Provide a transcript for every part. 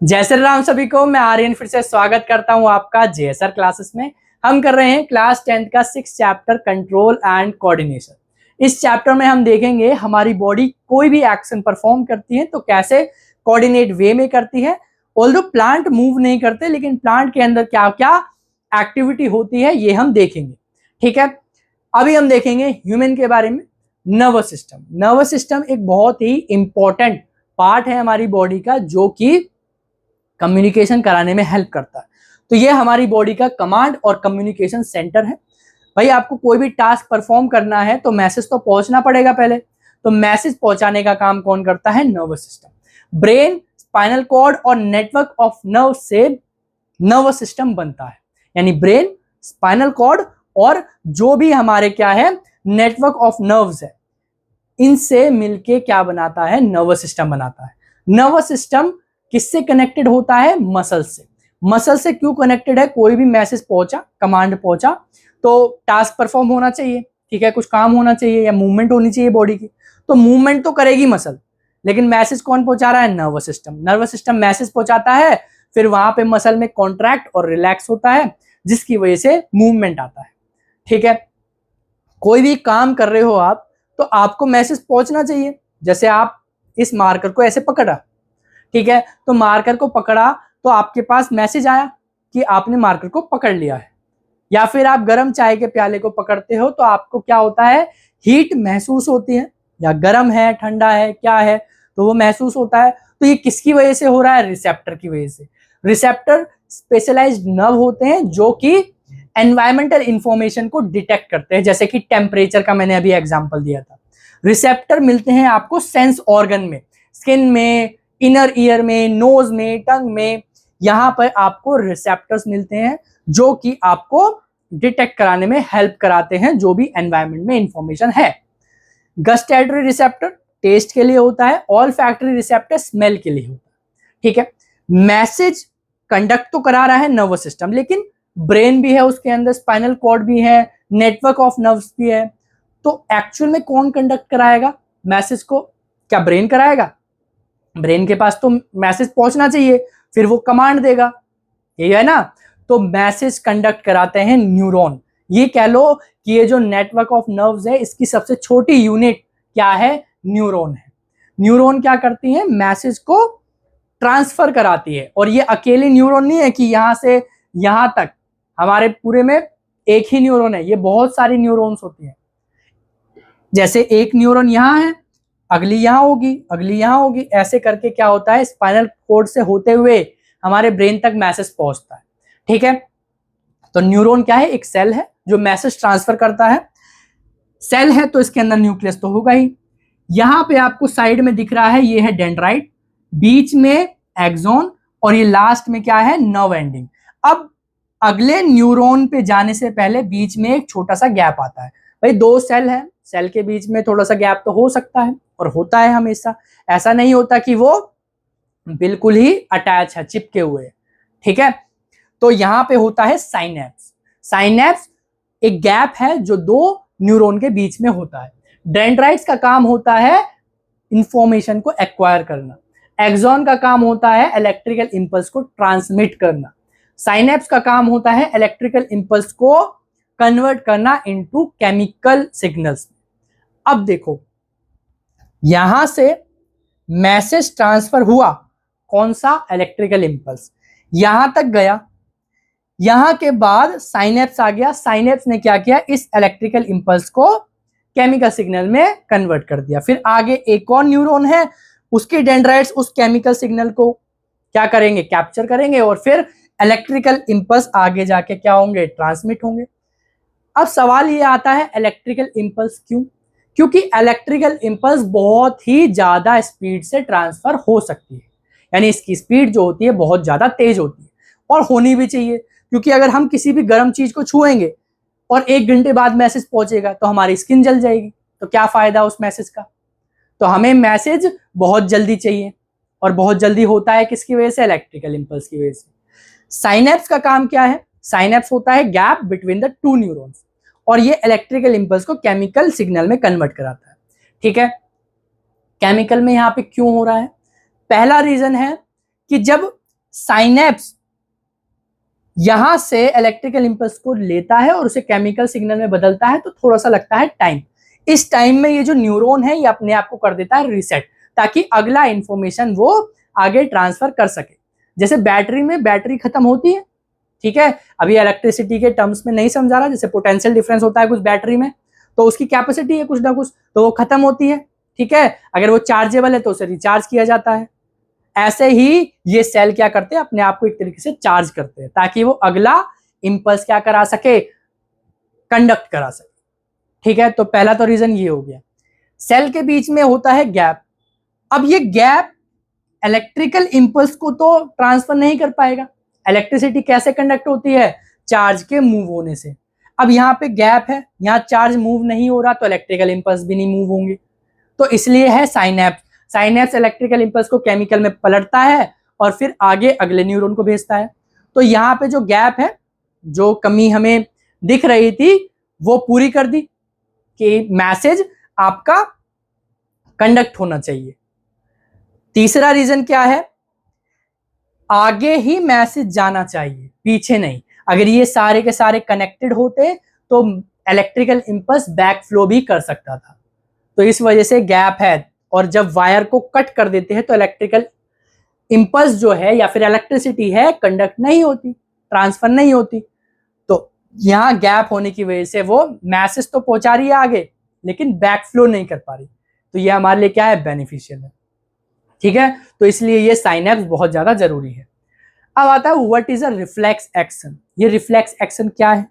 जय श्री राम सभी को। मैं आर्यन फिर से स्वागत करता हूं आपका जेएसआर क्लासेस में। हम कर रहे हैं क्लास 10th का 6th chapter control and coordination. इस चैप्टर में हम देखेंगे हमारी बॉडी कोई भी एक्शन परफॉर्म करती है तो कैसे कोऑर्डिनेट वे में करती है। ऑल्दो प्लांट मूव नहीं करते, लेकिन प्लांट के अंदर क्या क्या एक्टिविटी होती है ये हम देखेंगे। ठीक है, अभी हम देखेंगे ह्यूमन के बारे में। नर्वस सिस्टम, नर्वस सिस्टम एक बहुत ही इंपॉर्टेंट पार्ट है हमारी बॉडी का, जो कि कम्युनिकेशन कराने में हेल्प करता है। तो ये हमारी बॉडी का कमांड और कम्युनिकेशन सेंटर है। भाई आपको कोई भी टास्क परफॉर्म करना है तो मैसेज तो पहुंचना पड़ेगा पहले, तो मैसेज पहुंचाने का काम कौन करता है? Nervous system. Brain, spinal cord और नेटवर्क ऑफ नर्व से नर्वस सिस्टम बनता है। यानी ब्रेन, स्पाइनल कॉर्ड और जो भी हमारे क्या है नेटवर्क ऑफ नर्व्स है, इनसे मिलके क्या बनाता है? नर्वस सिस्टम बनाता है। नर्वस सिस्टम किससे कनेक्टेड होता है? मसल से। मसल से क्यों कनेक्टेड है? कोई भी मैसेज पहुंचा, कमांड पहुंचा तो टास्क परफॉर्म होना चाहिए, ठीक है, कुछ काम होना चाहिए या मूवमेंट होनी चाहिए बॉडी की, तो मूवमेंट तो करेगी मसल, लेकिन मैसेज कौन पहुंचा रहा है? Nervous system. Nervous system message पहुंचाता है, फिर वहां पे मसल में कॉन्ट्रैक्ट और रिलैक्स होता है, जिसकी वजह से मूवमेंट आता है। ठीक है, कोई भी काम कर रहे हो आप तो आपको मैसेज पहुंचना चाहिए। जैसे आप इस मार्कर को ऐसे पकड़ा, ठीक है, तो मार्कर को पकड़ा तो आपके पास मैसेज आया कि आपने मार्कर को पकड़ लिया है। या फिर आप गर्म चाय के प्याले को पकड़ते हो तो आपको क्या होता है? हीट महसूस होती है, या गर्म है, ठंडा है, क्या है, तो वो महसूस होता है। तो ये किसकी वजह से हो रहा है? रिसेप्टर की वजह से। रिसेप्टर स्पेशलाइज्ड नर्व होते हैं जो कि एनवायरमेंटल इंफॉर्मेशन को डिटेक्ट करते हैं, जैसे कि टेम्परेचर का मैंने अभी एग्जांपल दिया था। रिसेप्टर मिलते हैं आपको सेंस ऑर्गन में, स्किन में, इनर ईयर में, नोज में, टंग में, यहां पर आपको रिसेप्टर्स मिलते हैं जो कि आपको डिटेक्ट कराने में हेल्प कराते हैं जो भी एनवायरनमेंट में इंफॉर्मेशन है। गस्टैटरी रिसेप्टर टेस्ट के लिए होता है, ऑल्फैक्टरी रिसेप्टर स्मेल के लिए होता है। ठीक है, मैसेज कंडक्ट तो करा रहा है नर्वस सिस्टम, लेकिन ब्रेन भी है उसके अंदर, स्पाइनल कॉर्ड भी है, नेटवर्क ऑफ नर्व्स भी है। तो एक्चुअल में कौन कंडक्ट कराएगा मैसेज को? क्या ब्रेन कराएगा? ब्रेन के पास तो मैसेज पहुंचना चाहिए, फिर वो कमांड देगा, यही है ना। तो मैसेज कंडक्ट कराते हैं न्यूरॉन। ये कह लो कि ये जो नेटवर्क ऑफ नर्व्स है इसकी सबसे छोटी यूनिट क्या है? न्यूरॉन है। न्यूरॉन क्या करती है? मैसेज को ट्रांसफर कराती है। और ये अकेले न्यूरॉन नहीं है कि यहां से यहां तक हमारे पूरे में एक ही न्यूरॉन है, ये बहुत सारी न्यूरॉन्स होती है। जैसे एक न्यूरॉन यहां है, अगली यहां होगी, अगली यहां होगी, ऐसे करके क्या होता है? स्पाइनल कोड से होते हुए हमारे ब्रेन तक मैसेज पहुंचता है। ठीक है, तो न्यूरॉन क्या है? एक सेल है जो मैसेज ट्रांसफर करता है। सेल है तो इसके अंदर न्यूक्लियस तो होगा ही। यहां पे आपको साइड में दिख रहा है, ये है डेंड्राइट, बीच में एक्सॉन, और ये लास्ट में क्या है? Nerve ending. अब अगले न्यूरॉन पे जाने से पहले बीच में एक छोटा सा गैप आता है। भाई दो सेल है, सेल के बीच में थोड़ा सा गैप तो हो सकता है, और होता है हमेशा। ऐसा नहीं होता कि वो बिल्कुल ही अटैच है, चिपके हुए। ठीक है, तो यहां पे होता है साइनेप्स। साइनेप्स एक गैप है जो दो न्यूरॉन के बीच में होता है। डेंड्राइट्स का काम होता है इंफॉर्मेशन को एक्वायर करना, एक्सॉन का काम होता है इलेक्ट्रिकल इंपल्स को ट्रांसमिट करना, साइनेप्स का काम होता है इलेक्ट्रिकल इंपल्स को कन्वर्ट करना इनटू केमिकल सिग्नल्स। अब देखो, यहां से मैसेज ट्रांसफर हुआ, कौन सा? इलेक्ट्रिकल इंपल्स यहां तक गया, यहां के बाद साइनेप्स आ गया। साइनेप्स ने क्या किया? इस इलेक्ट्रिकल इंपल्स को केमिकल सिग्नल में कन्वर्ट कर दिया। फिर आगे एक और न्यूरॉन है, उसके डेंड्राइट्स उस केमिकल सिग्नल को क्या करेंगे? कैप्चर करेंगे, और फिर इलेक्ट्रिकल इंपल्स आगे जाके क्या होंगे? ट्रांसमिट होंगे। अब सवाल ये आता है, इलेक्ट्रिकल इंपल्स क्यों? क्योंकि इलेक्ट्रिकल इंपल्स बहुत ही ज्यादा स्पीड से ट्रांसफर हो सकती है, यानी इसकी स्पीड जो होती है बहुत ज्यादा तेज होती है, और होनी भी चाहिए। क्योंकि अगर हम किसी भी गर्म चीज को छुएंगे और 1 घंटे बाद मैसेज पहुंचेगा तो हमारी स्किन जल जाएगी, तो क्या फायदा उस मैसेज का? तो हमें मैसेज बहुत जल्दी चाहिए, और बहुत जल्दी होता है किसकी वजह से? इलेक्ट्रिकल इंपल्स की वजह से। साइनेप्स का काम क्या है? साइनेप्स होता है gap between the two neurons, और ये इलेक्ट्रिकल इंपल्स को केमिकल सिग्नल में कन्वर्ट कराता है। ठीक है, केमिकल में यहां पे क्यों हो रहा है? पहला रीजन है कि जब साइनेप्स यहां से इलेक्ट्रिकल इंपल्स को लेता है और उसे केमिकल सिग्नल में बदलता है, तो थोड़ा सा लगता है टाइम। इस टाइम में ये जो न्यूरॉन है ये अपने आप को कर देता है रीसेट, ताकि अगला इंफॉर्मेशन वो आगे ट्रांसफर कर सके। जैसे बैटरी में बैटरी खत्म होती है, ठीक है, अभी इलेक्ट्रिसिटी के टर्म्स में नहीं समझा रहा, जैसे पोटेंशियल डिफरेंस होता है कुछ बैटरी में, तो उसकी कैपेसिटी है कुछ ना कुछ, तो वो खत्म होती है, ठीक है। अगर वो चार्जेबल है तो उसे रिचार्ज किया जाता है। ऐसे ही ये सेल क्या करते हैं, अपने आप को एक तरीके से चार्ज करते हैं, ताकि वो अगला इंपल्स क्या करा सके, कंडक्ट करा सके, ठीक है। तो पहला तो रीजन ये हो गया। सेल के बीच में होता है गैप। अब ये गैप इलेक्ट्रिकल इंपल्स को तो ट्रांसफर नहीं कर पाएगा। इलेक्ट्रिसिटी कैसे कंडक्ट होती है, चार्ज के मूव होने से। अब यहाँ पे गैप है, यहाँ चार्ज मूव नहीं हो रहा, तो इलेक्ट्रिकल इंपल्स भी नहीं मूव होंगे, तो इसलिए है साइनेप्स। साइनेप्स इलेक्ट्रिकल इंपल्स को केमिकल में पलटता है और फिर आगे अगले न्यूरॉन को भेजता है। तो यहाँ पे जो गैप है, जो कमी हमें दिख रही थी, वो पूरी कर दी कि मैसेज आपका कंडक्ट होना चाहिए। तीसरा रीजन क्या है, आगे ही मैसेज जाना चाहिए, पीछे नहीं। अगर ये सारे के सारे कनेक्टेड होते तो इलेक्ट्रिकल इंपल्स बैक फ्लो भी कर सकता था, तो इस वजह से गैप है। और जब वायर को कट कर देते हैं तो इलेक्ट्रिकल इंपल्स जो है या फिर इलेक्ट्रिसिटी है कंडक्ट नहीं होती, ट्रांसफर नहीं होती। तो यहाँ गैप होने की वजह से वो मैसेज तो पहुंचा रही है आगे, लेकिन बैक फ्लो नहीं कर पा रही, तो ये हमारे लिए क्या है, बेनिफिशियल है, ठीक है। तो इसलिए ये साइनेप्स बहुत ज्यादा जरूरी है। अब आता है what is a reflex action. ये रिफ्लेक्स एक्शन क्या है,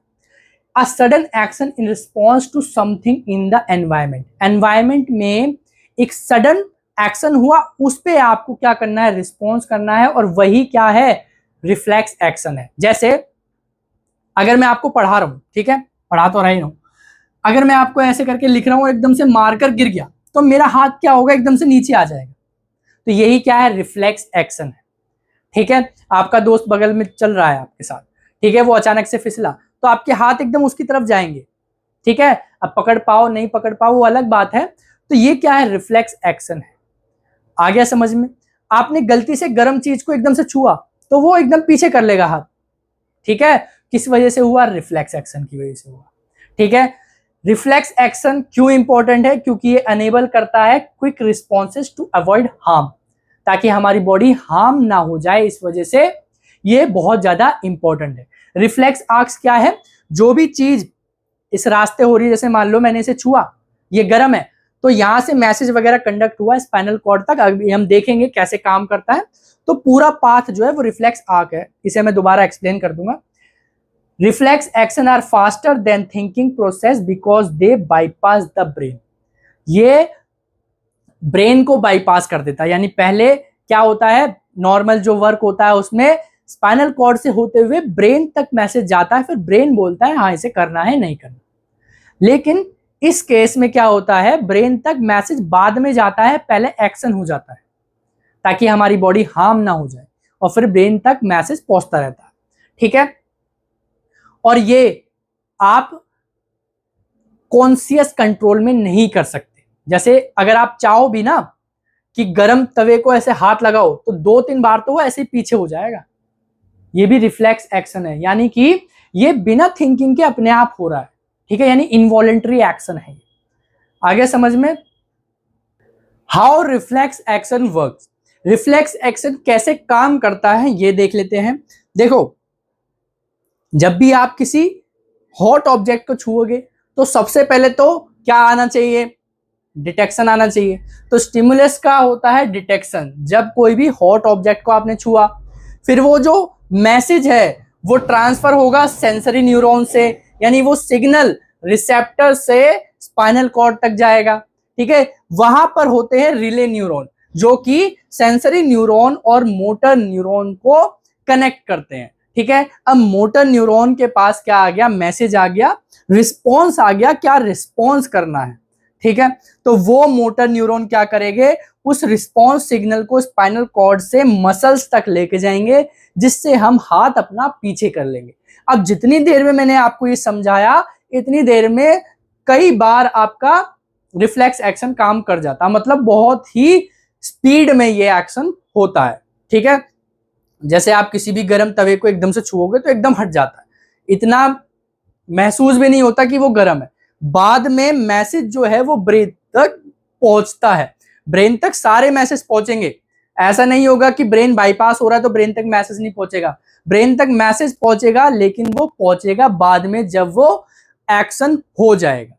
a sudden action in response to something in the environment. Environment में एक सडन एक्शन हुआ, उस पे आपको क्या करना है, रिस्पॉन्स करना है, और वही क्या है, रिफ्लेक्स एक्शन है। जैसे अगर मैं आपको पढ़ा रहा हूं, ठीक है, पढ़ा तो रही हूं, अगर मैं आपको ऐसे करके लिख रहा हूं, एकदम से मारकर गिर गया, तो मेरा हाथ क्या होगा, एकदम से नीचे आ जाएगा। तो यही क्या है, रिफ्लेक्स एक्शन है, ठीक है। आपका दोस्त बगल में चल रहा है आपके साथ, ठीक है, वो अचानक से फिसला, तो आपके हाथ एकदम उसकी तरफ जाएंगे, ठीक है। अब पकड़ पाओ नहीं पकड़ पाओ वो अलग बात है। तो ये क्या है, रिफ्लेक्स एक्शन है। आ गया समझ में। आपने गलती से गर्म चीज को एकदम से छुआ, तो वो एकदम पीछे कर लेगा हाथ, ठीक है। किस वजह से हुआ, रिफ्लेक्स एक्शन की वजह से हुआ, ठीक है। रिफ्लेक्स एक्शन क्यों इंपॉर्टेंट है, क्योंकि ये अनेबल करता है quick responses to avoid harm, ताकि हमारी बॉडी हार्म ना हो जाए, इस वजह से ये बहुत ज्यादा इंपॉर्टेंट है। रिफ्लेक्स आर्क्स क्या है, जो भी चीज इस रास्ते हो रही है, जैसे मान लो मैंने इसे छुआ, ये गर्म है, तो यहां से मैसेज वगैरह कंडक्ट हुआ स्पाइनल कॉर्ड तक, अभी हम देखेंगे कैसे काम करता है। तो पूरा पाथ जो है वो रिफ्लेक्स आर्क है, इसे मैं दोबारा एक्सप्लेन कर दूंगा। Reflex action are faster than thinking process because they bypass the brain. ये ब्रेन को बाईपास कर देता है, यानी पहले क्या होता है, नॉर्मल जो वर्क होता है उसमें स्पाइनल कॉर्ड से होते हुए ब्रेन तक मैसेज जाता है, फिर ब्रेन बोलता है हाँ इसे करना है नहीं करना। लेकिन इस केस में क्या होता है, ब्रेन तक मैसेज बाद में जाता है, पहले एक्शन हो जाता है, ताकि हमारी बॉडी हार्म ना हो जाए, और फिर ब्रेन तक मैसेज पहुंचता रहता है, ठीक है। और ये आप कॉन्शियस कंट्रोल में नहीं कर सकते। जैसे अगर आप चाहो भी ना कि गरम तवे को ऐसे हाथ लगाओ, तो 2-3 बार तो वो ऐसे ही पीछे हो जाएगा। ये भी रिफ्लेक्स एक्शन है, यानी कि ये बिना थिंकिंग के अपने आप हो रहा है, ठीक है, यानी इनवॉलेंट्री एक्शन है। आगे समझ में। How reflex action works. Reflex action कैसे काम करता है ये देख लेते हैं। देखो, जब भी आप किसी हॉट ऑब्जेक्ट को छुओगे तो सबसे पहले तो क्या आना चाहिए, डिटेक्शन आना चाहिए। तो स्टिमुलस का होता है डिटेक्शन, जब कोई भी हॉट ऑब्जेक्ट को आपने छुआ, फिर वो जो मैसेज है वो ट्रांसफर होगा सेंसरी न्यूरॉन से, यानी वो सिग्नल रिसेप्टर से स्पाइनल कॉर्ड तक जाएगा, ठीक है। वहां पर होते हैं रिले न्यूरॉन, जो कि सेंसरी न्यूरॉन और मोटर न्यूरॉन को कनेक्ट करते हैं, ठीक है। अब मोटर न्यूरॉन के पास क्या आ गया, मैसेज आ गया, रिस्पॉन्स आ गया, क्या रिस्पॉन्स करना है, ठीक है। तो वो मोटर न्यूरॉन क्या करेंगे, उस रिस्पॉन्स सिग्नल को स्पाइनल कॉर्ड से मसल्स तक लेके जाएंगे, जिससे हम हाथ अपना पीछे कर लेंगे। अब जितनी देर में मैंने आपको ये समझाया, इतनी देर में कई बार आपका रिफ्लेक्स एक्शन काम कर जाता, मतलब बहुत ही स्पीड में ये एक्शन होता है, ठीक है। जैसे आप किसी भी गर्म तवे को एकदम से छुओगे तो एकदम हट जाता है, इतना महसूस भी नहीं होता कि वो गर्म है। बाद में मैसेज जो है वो ब्रेन तक पहुंचता है, ब्रेन तक सारे मैसेज पहुंचेंगे। ऐसा नहीं होगा कि ब्रेन बाईपास हो रहा है तो ब्रेन तक मैसेज नहीं पहुंचेगा, ब्रेन तक मैसेज पहुंचेगा, लेकिन वो पहुंचेगा बाद में जब वो एक्शन हो जाएगा।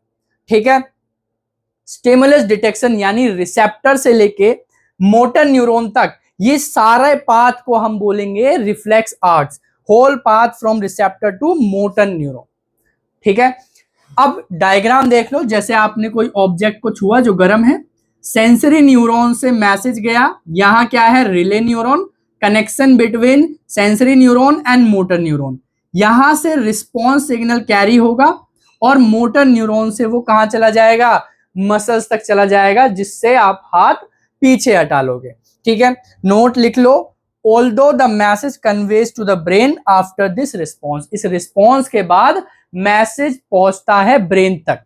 ठीक है। स्टिमुलस डिटेक्शन यानी रिसेप्टर से लेके मोटर न्यूरॉन तक, ये सारे पाथ को हम बोलेंगे reflex arcs, whole path from receptor to motor neuron. ठीक है। अब डायग्राम देख लो, जैसे आपने कोई ऑब्जेक्ट को छुआ जो गर्म है, सेंसरी न्यूरॉन से मैसेज गया, यहां क्या है, relay neuron, connection between sensory neuron and motor neuron, यहां से रिस्पॉन्स सिग्नल कैरी होगा और मोटर न्यूरॉन से वो कहां चला जाएगा, मसल्स तक चला जाएगा, जिससे आप हाथ पीछे हटा लोगे। ठीक है, नोट लिख लो, although the message conveys to the brain after this response, इस रिस्पॉन्स के बाद मैसेज पहुंचता है ब्रेन तक।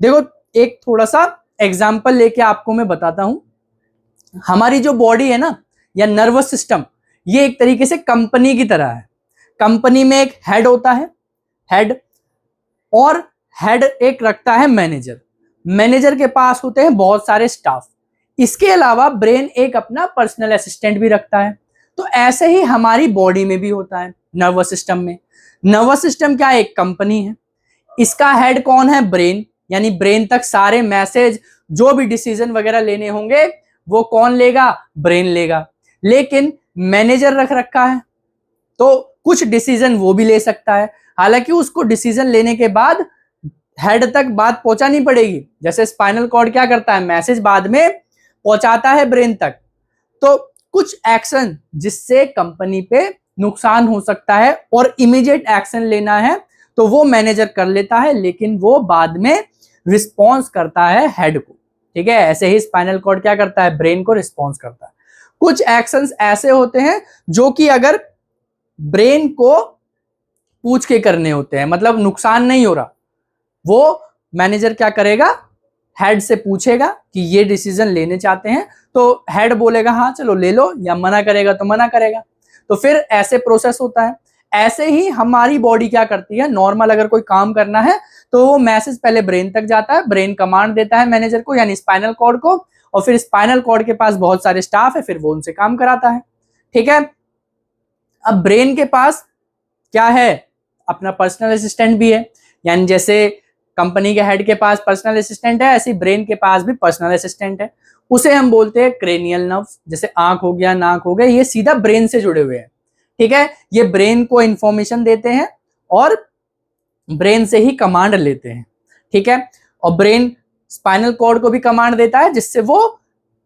देखो एक थोड़ा सा एग्जाम्पल लेके आपको मैं बताता हूं। हमारी जो बॉडी है ना, या नर्वस सिस्टम, ये एक तरीके से कंपनी की तरह है। कंपनी में एक हेड होता है, हेड, और हेड एक रखता है मैनेजर, मैनेजर के पास होते हैं बहुत सारे स्टाफ, इसके अलावा ब्रेन एक अपना पर्सनल असिस्टेंट भी रखता है। तो ऐसे ही हमारी बॉडी में भी होता है, नर्वस सिस्टम में। नर्वस सिस्टम क्या है, एक कंपनी है, इसका हेड कौन है, ब्रेन, यानी ब्रेन तक सारे मैसेज, जो भी डिसीजन वगैरह लेने होंगे वो कौन लेगा, ब्रेन लेगा। लेकिन मैनेजर रख रखा है तो कुछ डिसीजन वो भी ले सकता है, हालांकि उसको डिसीजन लेने के बाद हेड तक बात पहुंचानी पड़ेगी। जैसे स्पाइनल कॉर्ड क्या करता है, मैसेज बाद में पहुंचाता है ब्रेन तक। तो कुछ एक्शन जिससे कंपनी पे नुकसान हो सकता है और इमीडिएट एक्शन लेना है तो वो मैनेजर कर लेता है, लेकिन वो बाद में रिस्पॉन्स करता है हेड को। ठीक है, ऐसे ही स्पाइनल कॉर्ड क्या करता है, ब्रेन को रिस्पॉन्स करता है। कुछ एक्शंस ऐसे होते हैं जो कि अगर ब्रेन को पूछ के करने होते हैं, मतलब नुकसान नहीं हो रहा, वो मैनेजर क्या करेगा, हेड से पूछेगा कि ये डिसीजन लेने चाहते हैं, तो हेड बोलेगा हाँ चलो ले लो, या मना करेगा तो मना करेगा। तो फिर ऐसे प्रोसेस होता है। ऐसे ही हमारी बॉडी क्या करती है, नॉर्मल अगर कोई काम करना है तो वो मैसेज पहले ब्रेन तक जाता है, ब्रेन कमांड देता है मैनेजर को यानी स्पाइनल कॉर्ड को, और फिर स्पाइनल कॉर्ड के पास बहुत सारे स्टाफ है, फिर वो उनसे काम कराता है। ठीक है। अब ब्रेन के पास क्या है, अपना पर्सनल असिस्टेंट भी है, यानी जैसे कंपनी के हेड के पास पर्सनल असिस्टेंट है, ऐसे ब्रेन के पास भी पर्सनल असिस्टेंट है। उसे हम बोलते हैं क्रेनियल नर्व्स, जैसे आंख हो गया, नाक हो गया, ये सीधा ब्रेन से जुड़े हुए हैं। ठीक है, ये ब्रेन को इंफॉर्मेशन देते हैं और ब्रेन से ही कमांड लेते हैं। ठीक है, और ब्रेन स्पाइनल कॉर्ड को भी कमांड देता है, जिससे वो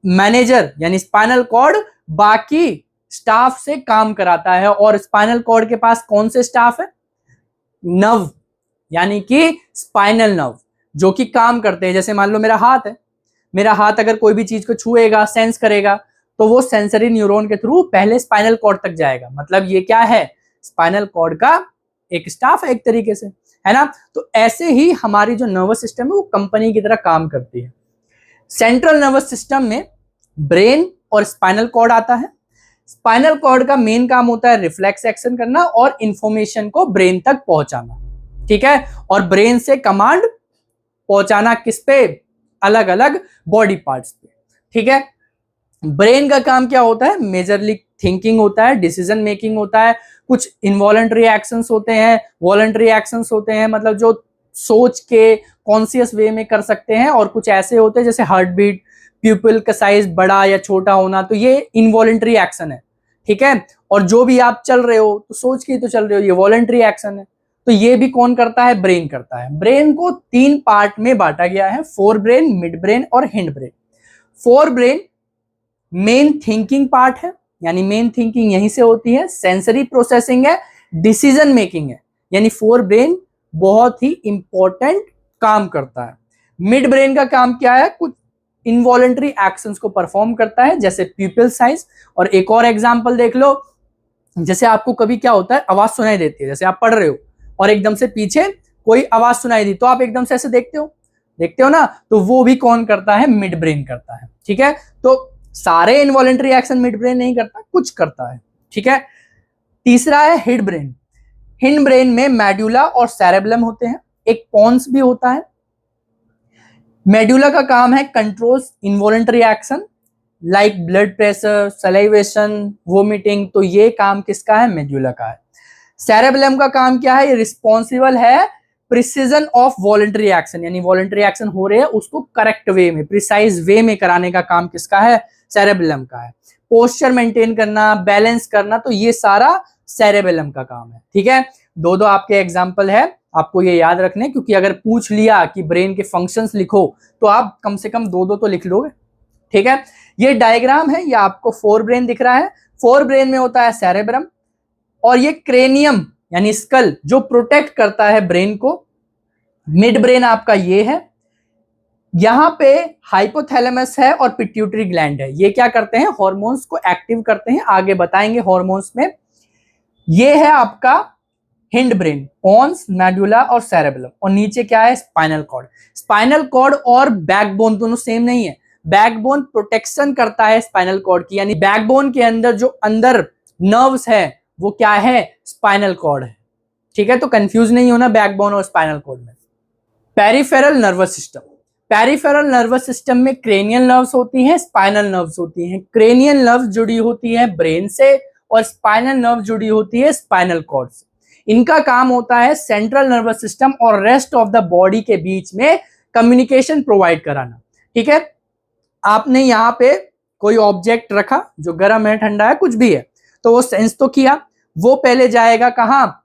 मैनेजर यानी स्पाइनल कॉर्ड बाकी स्टाफ से काम कराता है। और स्पाइनल कॉर्ड के पास कौन से स्टाफ है, नर्व, यानी कि स्पाइनल नर्व, जो कि काम करते हैं। जैसे मान लो मेरा हाथ है, मेरा हाथ अगर कोई भी चीज को छुएगा, सेंस करेगा, तो वो सेंसरी न्यूरॉन के थ्रू पहले स्पाइनल कॉर्ड तक जाएगा। मतलब ये क्या है, स्पाइनल कॉर्ड का एक स्टाफ है एक तरीके से, है ना। तो ऐसे ही हमारी जो नर्वस सिस्टम है वो कंपनी की तरह काम करती है। सेंट्रल नर्वस सिस्टम में ब्रेन और स्पाइनल कॉर्ड आता है। स्पाइनल कॉर्ड का मेन काम होता है रिफ्लेक्स एक्शन करना और इंफॉर्मेशन को ब्रेन तक पहुंचाना। ठीक है, और ब्रेन से कमांड पहुंचाना किस पे, अलग अलग बॉडी पार्ट्स पे। ठीक है, ब्रेन का काम क्या होता है, मेजरली थिंकिंग होता है, डिसीजन मेकिंग होता है, कुछ इनवॉलंटरी एक्शंस होते हैं, वॉलंटरी एक्शंस होते हैं, मतलब जो सोच के कॉन्शियस वे में कर सकते हैं, और कुछ ऐसे होते हैं जैसे हार्ट बीट, प्यूपिल का साइज बड़ा या छोटा होना, तो ये इनवॉलंटरी एक्शन है। ठीक है, और जो भी आप चल रहे हो तो सोच के तो चल रहे हो, ये वॉलंटरी एक्शन है। तो ये भी कौन करता है, ब्रेन करता है। ब्रेन को 3 पार्ट में बांटा गया है, फोर ब्रेन, मिड ब्रेन और hind brain. Fore brain main thinking part है, यानी मेन थिंकिंग यहीं से होती है, सेंसरी प्रोसेसिंग है, डिसीजन मेकिंग है, यानी फोर ब्रेन बहुत ही इंपॉर्टेंट काम करता है। मिड ब्रेन का काम क्या है, कुछ इनवॉलंटरी एक्शंस को परफॉर्म करता है, जैसे प्यूपिल साइज। और एक और एग्जांपल देख लो, जैसे आपको कभी क्या होता है, आवाज सुनाई देती है, जैसे आप पढ़ रहे हो और एकदम से पीछे कोई आवाज सुनाई दी, तो आप एकदम से ऐसे देखते हो ना, तो वो भी कौन करता है, मिड ब्रेन करता है। ठीक है, तो सारे इनवॉलंटरी एक्शन मिड ब्रेन नहीं करता, कुछ करता है। ठीक है, तीसरा है हिंड ब्रेन। हिंड ब्रेन में मेडुला और सेरेबेलम होते हैं, एक पोन्स भी होता है। मेडुला का काम है controls involuntary action like blood pressure, salivation, vomiting, तो ये काम किसका है? मेडुला का है। सेरेबेलम का काम क्या है? ये रिस्पॉन्सिबल है प्रिसीजन ऑफ वॉलंटरी एक्शन, यानी वॉलंटरी एक्शन हो रहे हैं उसको करेक्ट वे में, प्रिसाइज वे में कराने का काम किसका है? सेरेबेलम का है। पोस्चर मेंटेन करना, बैलेंस करना, तो ये सारा सेरेबेलम का काम है। ठीक है, दो दो आपके एग्जाम्पल है, आपको ये याद रखने, क्योंकि अगर पूछ लिया कि ब्रेन के फंक्शंस लिखो तो आप कम से कम दो दो तो लिख लोगे। ठीक है, ये डायग्राम है, ये आपको फोर ब्रेन दिख रहा है। फोर ब्रेन में होता है सेरेब्रम, और ये क्रेनियम यानी स्कल जो प्रोटेक्ट करता है ब्रेन को। मिड ब्रेन आपका ये है, यहां पे हाइपोथैलेमस है और पिट्यूटरी ग्लैंड है, ये क्या करते हैं? हॉर्मोन्स को एक्टिव करते हैं, आगे बताएंगे हॉर्मोन्स में। ये है आपका हिंड ब्रेन, पोन्स, मेडुला और सेरेबेलम, और नीचे क्या है? Spinal cord. स्पाइनल कॉर्ड और बैकबोन दोनों सेम नहीं है, बैकबोन प्रोटेक्शन करता है स्पाइनल कॉर्ड की, यानी बैकबोन के अंदर जो अंदर नर्व्स है वो क्या है? स्पाइनल कॉर्ड है। ठीक है, तो कंफ्यूज नहीं होना बैकबोन और स्पाइनल कॉर्ड में। Peripheral nervous system, peripheral nervous system में क्रेनियल नर्व्स होती हैं, स्पाइनल नर्व्स होती हैं। क्रेनियल नर्व्स जुड़ी होती है ब्रेन से और स्पाइनल नर्व जुड़ी होती है स्पाइनल कॉर्ड से। इनका काम होता है सेंट्रल नर्वस सिस्टम और रेस्ट ऑफ द बॉडी के बीच में कम्युनिकेशन प्रोवाइड कराना। ठीक है, आपने यहाँ पे कोई ऑब्जेक्ट रखा जो गर्म है, ठंडा है, कुछ भी है, तो वो सेंस तो किया, वो पहले जाएगा कहाँ?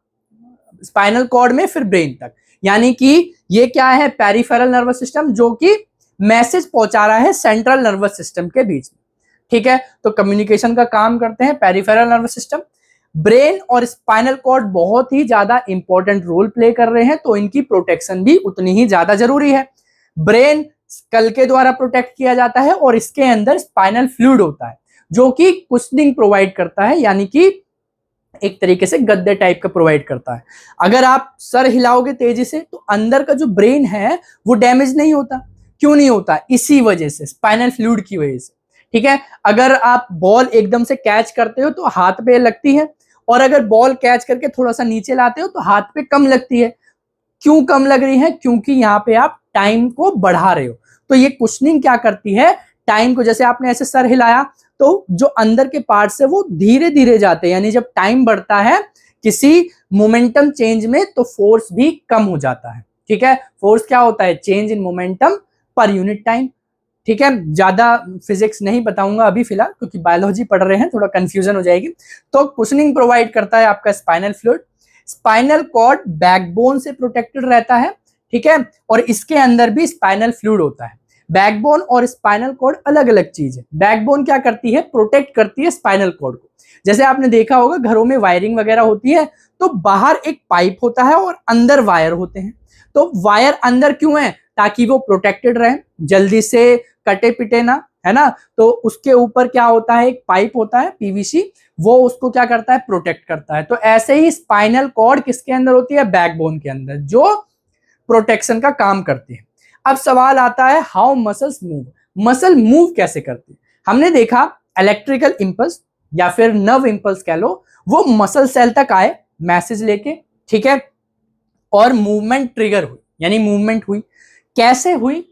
स्पाइनल कॉर्ड में, फिर ब्रेन तक। यानी कि ये क्या है? पेरिफेरल नर्वस सिस्टम, जो कि मैसेज पहुंचा रहा है सेंट्रल नर्वस सिस्टम के बीच में। ठीक है, तो कम्युनिकेशन का काम करते हैं पेरिफेरल नर्वस सिस्टम। ब्रेन और स्पाइनल कॉर्ड बहुत ही ज्यादा इंपॉर्टेंट रोल प्ले कर रहे हैं, तो इनकी प्रोटेक्शन भी उतनी ही ज्यादा जरूरी है। ब्रेन स्कल के द्वारा प्रोटेक्ट किया जाता है और इसके अंदर स्पाइनल फ्लूइड होता है जो कि कुशनिंग प्रोवाइड करता है, यानी कि एक तरीके से गद्दे टाइप का प्रोवाइड करता है। अगर आप सर हिलाओगे तेजी से तो अंदर का जो ब्रेन है वो डैमेज नहीं होता। क्यों नहीं होता? इसी वजह से, स्पाइनल फ्लूइड की वजह से। ठीक है, अगर आप बॉल एकदम से कैच करते हो तो हाथ पे लगती है, और अगर बॉल कैच करके थोड़ा सा नीचे लाते हो तो हाथ पे कम लगती है। क्यों कम लग रही है? क्योंकि यहाँ पे आप टाइम को बढ़ा रहे हो। तो ये कुशनिंग क्या करती है? टाइम को, जैसे आपने ऐसे सर हिलाया तो जो अंदर के पार्ट्स है वो धीरे धीरे जाते हैं, यानी जब टाइम बढ़ता है किसी मोमेंटम चेंज में तो फोर्स भी कम हो जाता है। ठीक है, फोर्स क्या होता है? Change in momentum per unit time. ठीक है, ज्यादा फिजिक्स नहीं बताऊंगा अभी फिलहाल, क्योंकि बायोलॉजी पढ़ रहे हैं, थोड़ा कंफ्यूजन हो जाएगी। तो कुशनिंग प्रोवाइड करता है आपका spinal fluid. Spinal cord backbone से प्रोटेक्टेड रहता है। ठीक है, और इसके अंदर भी स्पाइनल फ्लूइड होता है। बैकबोन और स्पाइनल कॉर्ड अलग अलग चीज है। बैकबोन क्या करती है? प्रोटेक्ट करती है स्पाइनल कॉर्ड को। जैसे आपने देखा होगा घरों में वायरिंग वगैरह होती है तो बाहर एक पाइप होता है और अंदर वायर होते हैं। तो वायर अंदर क्यों है? ताकि वो प्रोटेक्टेड रहे, जल्दी से कटे पिटे ना, है ना। तो उसके ऊपर क्या होता है? एक पाइप होता है पीवीसी, वो उसको क्या करता है? प्रोटेक्ट करता है। तो ऐसे ही स्पाइनल कॉर्ड किसके अंदर होती है? बैकबोन के अंदर, जो प्रोटेक्शन का काम करती है। अब सवाल आता है how muscles move, muscle move कैसे करती है? हमने देखा इलेक्ट्रिकल इंपल्स या फिर नर्व इंपल्स कह लो, वो मसल सेल तक आए मैसेज लेके। ठीक है, और मूवमेंट ट्रिगर हुई, यानी मूवमेंट हुई। कैसे हुई?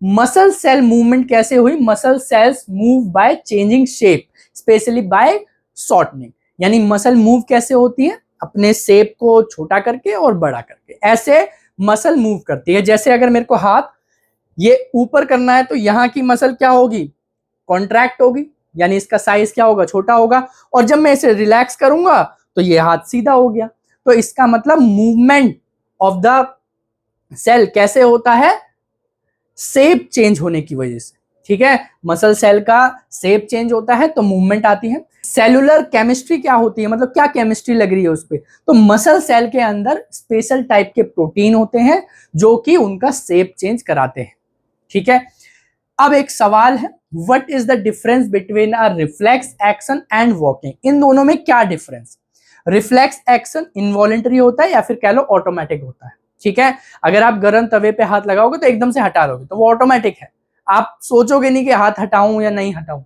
मसल सेल मूवमेंट कैसे हुई? Muscle cells move by changing shape, specially by shortening. यानी मसल मूव कैसे होती है? अपने शेप को छोटा करके और बड़ा करके, ऐसे मसल मूव करती है। जैसे अगर मेरे को हाथ ये ऊपर करना है तो यहाँ की मसल क्या होगी? कॉन्ट्रैक्ट होगी, यानी इसका साइज क्या होगा? छोटा होगा। और जब मैं इसे रिलैक्स करूंगा तो ये हाथ सीधा हो गया। तो इसका मतलब मूवमेंट ऑफ द सेल कैसे होता है? शेप चेंज होने की वजह से। ठीक है, मसल सेल का शेप चेंज होता है तो मूवमेंट आती है। सेलुलर केमिस्ट्री क्या होती है? मतलब क्या केमिस्ट्री लग रही है उस पर? तो मसल सेल के अंदर स्पेशल टाइप के प्रोटीन होते हैं जो कि उनका शेप चेंज कराते हैं। ठीक है, अब एक सवाल है, what is the difference between a reflex action and walking? इन दोनों में क्या डिफरेंस? रिफ्लेक्स एक्शन इनवॉलेंटरी होता है या फिर कह लो ऑटोमेटिक होता है। ठीक है, अगर आप गर्म तवे पे हाथ लगाओगे तो एकदम से हटा लोगे तो वो ऑटोमेटिक है, आप सोचोगे नहीं कि हाथ हटाऊं या नहीं हटाऊं।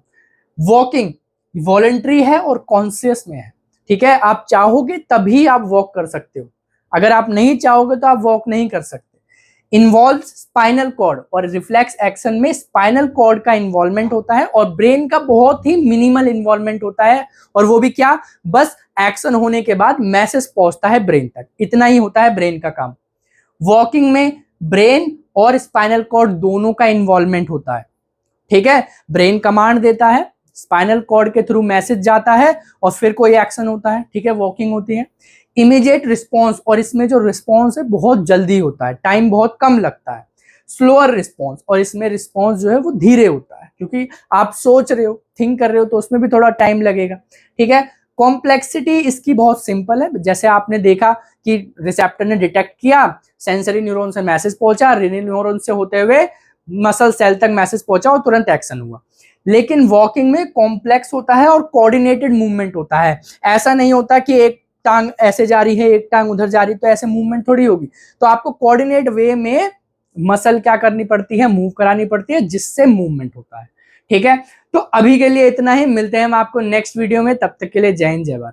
वॉकिंग वॉलेंटरी है और कॉन्शियस में है। ठीक है, आप चाहोगे तभी आप वॉक कर सकते हो, अगर आप नहीं चाहोगे तो आप वॉक नहीं कर सकते। इन्वॉल्व स्पाइनल कॉर्ड, और रिफ्लेक्स एक्शन में स्पाइनल कॉर्ड का इन्वॉल्वमेंट होता है और ब्रेन का बहुत ही मिनिमल इन्वॉल्वमेंट होता है, और वो भी क्या, बस एक्शन होने के बाद मैसेज पहुंचता है ब्रेन तक, इतना ही होता है ब्रेन का काम। वॉकिंग में ब्रेन और स्पाइनल कॉर्ड दोनों का इन्वॉल्वमेंट होता है, ठीक है। ब्रेन कमांड देता है, स्पाइनल कॉर्ड के थ्रू मैसेज जाता है और फिर कोई एक्शन होता है, ठीक है, वॉकिंग होती है। इमीडिएट रिस्पॉन्स, और इसमें जो रिस्पॉन्स है बहुत जल्दी होता है, टाइम बहुत कम लगता है। स्लोअर रिस्पॉन्स, और इसमें रिस्पॉन्स जो है वो धीरे होता है, क्योंकि आप सोच रहे हो, थिंक कर रहे हो, तो उसमें भी थोड़ा टाइम लगेगा, ठीक है। कॉम्प्लेक्सिटी इसकी बहुत सिंपल है, जैसे आपने देखा कि रिसेप्टर ने डिटेक्ट किया, सेंसरी न्यूरॉन से मैसेज पहुंचा, रेनियल न्यूरॉन से होते हुए मसल सेल तक मैसेज पहुंचा और तुरंत एक्शन हुआ। लेकिन वॉकिंग में कॉम्प्लेक्स होता है और कोऑर्डिनेटेड मूवमेंट होता है, ऐसा नहीं होता कि एक टांग ऐसे जा रही है, एक टांग उधर जा रही, तो ऐसे मूवमेंट थोड़ी होगी। तो आपको कोऑर्डिनेट वे में मसल क्या करनी पड़ती है, मूव करानी पड़ती है, जिससे मूवमेंट होता है, ठीक है। तो अभी के लिए इतना ही, मिलते हैं हम आपको नेक्स्ट वीडियो में, तब तक के लिए जय हिंद जय भारत।